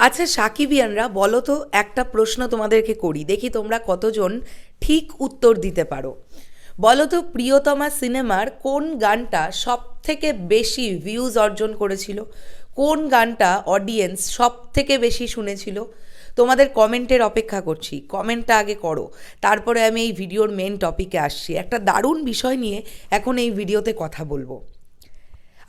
আচ্ছা সাকিবিয়ানরা বলো তো, একটা প্রশ্ন তোমাদেরকে করি, দেখি তোমরা কতজন ঠিক উত্তর দিতে পারো। বলো তো, প্রিয়তমা সিনেমার কোন গানটা সব থেকে বেশি ভিউজ অর্জন করেছিল? কোন গানটা অডিয়েন্স সব থেকে বেশি শুনেছিল? তোমাদের কমেন্টের অপেক্ষা করছি, কমেন্টটা আগে করো, তারপরে আমি এই ভিডিওর মেন টপিকে আসছি। একটা দারুণ বিষয় নিয়ে এখন এই ভিডিওতে কথা বলবো।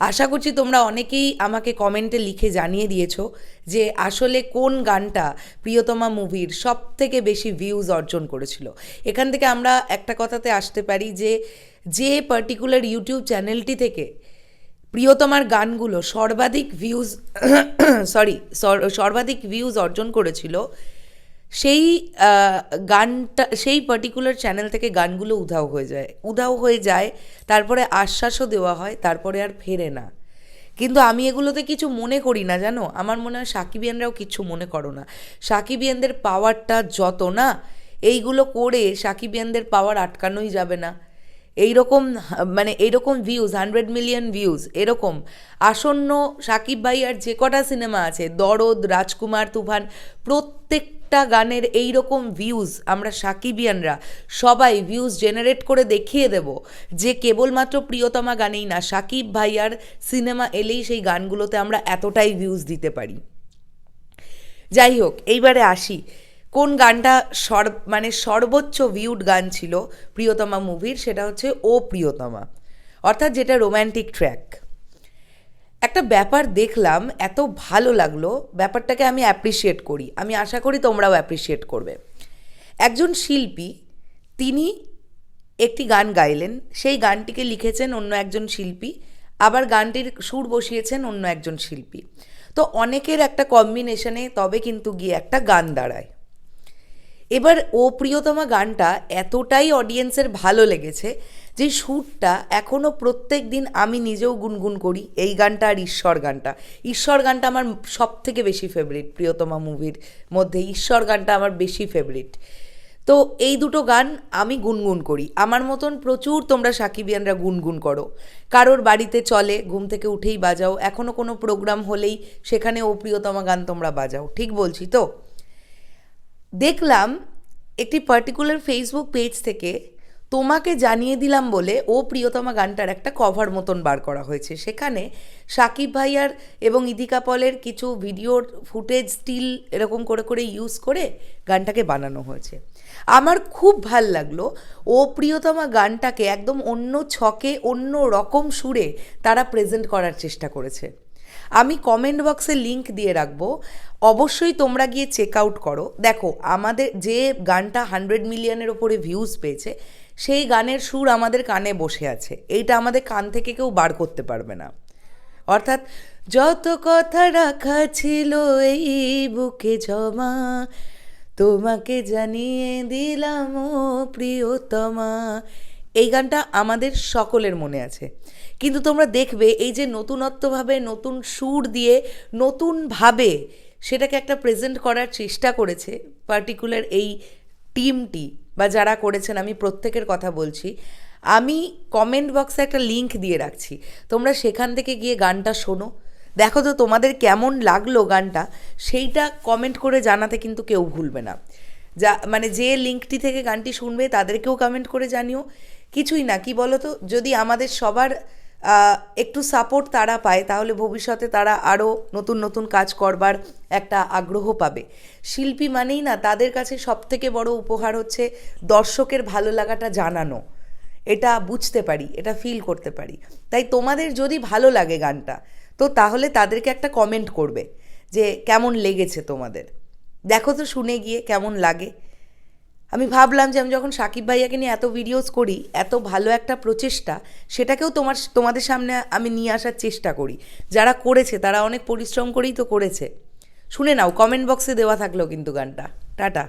আশা করছি তোমরা অনেকেই আমাকে কমেন্টে লিখে জানিয়ে দিয়েছো যে আসলে কোন গানটা প্রিয়তমা মুভির সব থেকে বেশি ভিউজ অর্জন করেছিল। এখান থেকে আমরা একটা কথাতে আসতে পারি যে যে পার্টিকুলার ইউটিউব চ্যানেলটি থেকে প্রিয়তমার গানগুলো সর্বাধিক ভিউজ সর্বাধিক ভিউজ অর্জন করেছিল, সেই গানটা, সেই পার্টিকুলার চ্যানেল থেকে গানগুলো উধাও হয়ে যায়, তারপরে আশ্বাসও দেওয়া হয়, তারপরে আর ফেরে না। কিন্তু আমি এগুলোতে কিছু মনে করি না, জানো। আমার মনে হয় সাকিবিয়ানরাও কিছু মনে করো না। সাকিবিয়ানদের পাওয়ারটা যত না, এইগুলো করে সাকিবিয়ানদের পাওয়ার আটকানোই যাবে না। এইরকম মানে এইরকম ভিউজ, 100 মিলিয়ন ভিউজ, এরকম আসন্ন সাকিব ভাইয়ার যে কটা সিনেমা আছে, দরদ, রাজকুমার, তুফান, প্রত্যেকটা গানের এই রকম ভিউজ আমরা সাকিবিয়ানরা সবাই ভিউজ জেনারেট করে দেখিয়ে দেব যে কেবলমাত্র প্রিয়তমা গানেই না, সাকিব ভাইয়ার সিনেমা এলেই সেই গানগুলোতে আমরা এতটাই ভিউজ দিতে পারি। যাই হোক, এইবারে আসি, কোন গানটা সর্বোচ্চ ভিউড গান ছিল প্রিয়তমা মুভির, সেটা হচ্ছে ও প্রিয়তমা, অর্থাৎ যেটা রোম্যান্টিক ট্র্যাক। একটা ব্যাপার দেখলাম, এত ভালো লাগলো, ব্যাপারটাকে আমি অ্যাপ্রিসিয়েট করি, আমি আশা করি তোমরাও অ্যাপ্রিসিয়েট করবে। একজন শিল্পী, তিনি একটি গান গাইলেন, সেই গানটিকে লিখেছেন অন্য একজন শিল্পী, আবার গানটির সুর বসিয়েছেন অন্য একজন শিল্পী। তো অনেকের একটা কম্বিনেশনে তবে কিন্তু গিয়ে একটা গান দাঁড়ায়। এবার ও প্রিয়তমা গানটা এতটাই অডিয়েন্সের ভালো লেগেছে যে সুরটা এখনও প্রত্যেক দিন আমি নিজেও গুনগুন করি, এই গানটা আর ঈশ্বর গানটা আমার সব থেকে বেশি ফেভারিট। প্রিয়তমা মুভির মধ্যে ঈশ্বর গানটা আমার বেশি ফেভারিট। তো এই দুটো গান আমি গুনগুন করি, আমার মতন প্রচুর তোমরা সাকিবিয়ানরা গুনগুন করো, কারোর বাড়িতে চলে, ঘুম থেকে উঠেই বাজাও, এখনও কোনো প্রোগ্রাম হলেই সেখানে ও প্রিয়তমা গান তোমরা বাজাও, ঠিক বলছি তো? দেখলাম একটি পার্টিকুলার ফেসবুক পেজ থেকে তোমাকে জানিয়ে দিলাম বলে ও প্রিয়তমা গানটার একটা কভার মতন বার করা হয়েছে। সেখানে সাকিব ভাইয়ার এবং ইদিকা পলের কিছু ভিডিওর ফুটেজ, স্টিল এরকম করে করে ইউজ করে গানটাকে বানানো হয়েছে। আমার খুব ভাল লাগলো, ও প্রিয়তমা গানটাকে একদম অন্য ছকে, অন্য রকম সুরে তারা প্রেজেন্ট করার চেষ্টা করেছে। আমি কমেন্ট বক্সে লিংক দিয়ে রাখবো, অবশ্যই তোমরা গিয়ে চেক আউট করো। দেখো, আমাদের যে গানটা 100 মিলিয়নের ওপরে ভিউজ পেয়েছে, সেই গানের সুর আমাদের কানে বসে আছে, এইটা আমাদের কান থেকে কেউ বার করতে পারবে না। অর্থাৎ যত কথা রাখা ছিল এই বুকে জমা, তোমাকে জানিয়ে দিলাম ও প্রিয়তমা, এই গানটা আমাদের সকলের মনে আছে। কিন্তু তোমরা দেখবে এই যে নতুনত্বভাবে, নতুন সুর দিয়ে, নতুনভাবে সেটাকে একটা প্রেজেন্ট করার চেষ্টা করেছে পার্টিকুলার এই টিমটি, বা যারা করেছেন, আমি প্রত্যেকের কথা বলছি। আমি কমেন্ট বক্সে একটা লিংক দিয়ে রাখছি, তোমরা সেখান থেকে গিয়ে গানটা শোনো, দেখো তো তোমাদের কেমন লাগলো গানটা, সেইটা কমেন্ট করে জানাতে কিন্তু কেউ ভুলবে না। যে লিঙ্কটি থেকে গানটি শুনবে তাদেরকেও কমেন্ট করে জানিও। কিছুই না, কি বলো তো, যদি আমাদের সবার একটু সাপোর্ট তারা পায়, তাহলে ভবিষ্যতে তারা আরও নতুন নতুন কাজ করবার একটা আগ্রহ পাবে। শিল্পী মানেই না, তাদের কাছে সবথেকে বড় উপহার হচ্ছে দর্শকের ভালো লাগাটা জানানো, এটা বুঝতে পারি, এটা ফিল করতে পারি। তাই তোমাদের যদি ভালো লাগে গানটা, তো তাহলে তাদেরকে একটা কমেন্ট করবে যে কেমন লেগেছে তোমাদের, দেখো তো শুনে গিয়ে কেমন লাগে। আমি ভাবলাম যে আমি যখন সাকিব ভাইয়াকে নিয়ে এত ভিডিওস করি, এত ভালো একটা প্রচেষ্টা, সেটাকেও তোমাদের সামনে আমি নিয়ে আসার চেষ্টা করি। যারা করেছে তারা অনেক পরিশ্রম করেই তো করেছে। শুনে নাও, কমেন্ট বক্সে দেওয়া থাকলো কিন্তু গানটা। টাটা।